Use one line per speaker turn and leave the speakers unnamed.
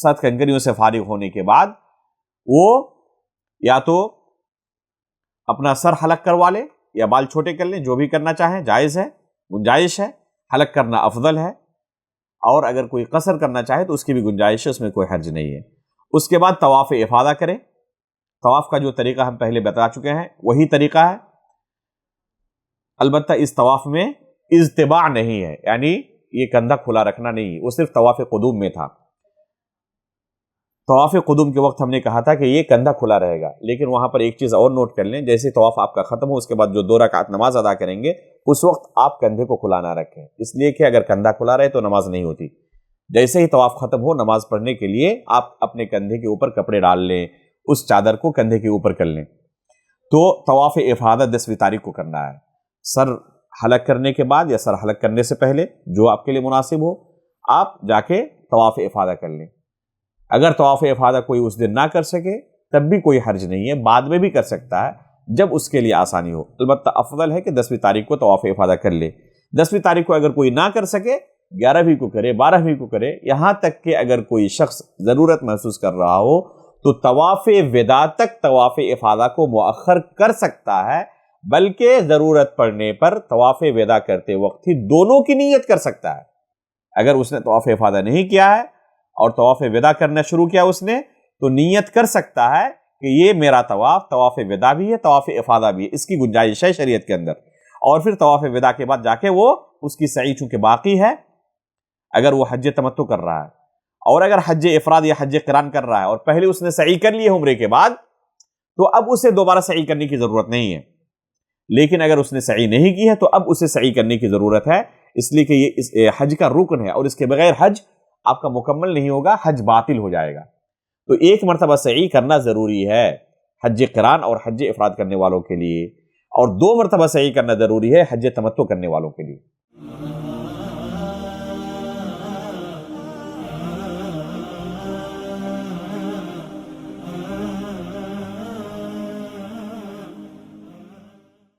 7 कंकरियों से फारिग होने के बाद वो या तो अपना सर हलक करवा ले या बाल छोटे कर ले, जो भी करना चाहें जायज़ है, गुंजाइश है। हलक करना अफजल है, और अगर कोई कसर करना चाहे तो उसकी भी गुंजाइश है, उसमें कोई हर्ज नहीं है। उसके बाद तवाफ़ इफ़ादा करें। तवाफ़ का जो तरीका हम पहले बता चुके हैं वही तरीका है, अलबत्ता इस तवाफ़ में इज्तिबा नहीं है, यानी ये कंधा खुला रखना नहीं, वो सिर्फ तवाफ़ क़ुदूम में था। तवाफ़ क़ुदूम के वक्त हमने कहा था कि ये कंधा खुला रहेगा, लेकिन वहाँ पर एक चीज़ और नोट कर लें, जैसे तवाफ़ आपका ख़त्म हो उसके बाद जो 2 रकात नमाज अदा करेंगे उस वक्त आप कंधे को खुला ना रखें, इसलिए कि अगर कंधा खुला रहे तो नमाज नहीं होती। जैसे ही तवाफ़ ख़त्म हो नमाज पढ़ने के लिए आप अपने कंधे के ऊपर कपड़े डाल लें, उस चादर को कंधे के ऊपर कर लें। तो तवाफ़ इफ़ादा 10वीं तारीख को करना है, सर हलक करने के बाद या सर हलक करने से पहले, जो आपके लिए मुनासिब हो, आप जाके तवाफ़ इफ़ादा कर लें। अगर तवाफ़ इफ़ादा कोई उस दिन ना कर सके तब भी कोई हर्ज नहीं है, बाद में भी कर सकता है जब उसके लिए आसानी हो। अलबत्ता अफजल है कि 10वीं तारीख को तवाफ़ इफ़ादा कर ले। 10वीं तारीख को अगर कोई ना कर सके 11वीं को करे, 12वीं को करे, यहाँ तक कि अगर कोई शख्स ज़रूरत महसूस कर रहा हो तो तवाफ़ विदा तक तवाफ़ इफ़ादा को मुअख्खर कर सकता है, बल्कि ज़रूरत पड़ने पर तवाफ़ विदा करते वक्त ही दोनों की नीयत कर सकता है। अगर उसने तवाफ़ इफ़ादा नहीं किया है और तवाफ़ विदा करना शुरू किया उसने, तो नीयत कर सकता है कि ये मेरा तवाफ़ विदा भी है, तवाफ़ इफ़ादा भी है, इसकी गुंजाइश है शरीयत के अंदर। और फिर तवाफ़ विदा के बाद जाके वो उसकी सई चूँकि बाकी है, अगर वो हज तमत्तु कर रहा है और अगर हज इफ़राद या हज क़िरान कर रहा है और पहले उसने सई कर ली है उम्रे के बाद, तो अब उसे दोबारा सई करने की ज़रूरत नहीं है। लेकिन अगर उसने सई नहीं की है तो अब उसे सई करने की ज़रूरत है, इसलिए कि ये इस हज का रुकन है और इसके बगैर हज आपका मुकम्मल नहीं होगा, हज बातिल हो जाएगा। तो एक मरतबा सई करना ज़रूरी है हज क़िरान और हज इफ़राद करने वालों के लिए, और 2 मरतबा सई करना ज़रूरी है हज तमत्तु करने वालों के लिए।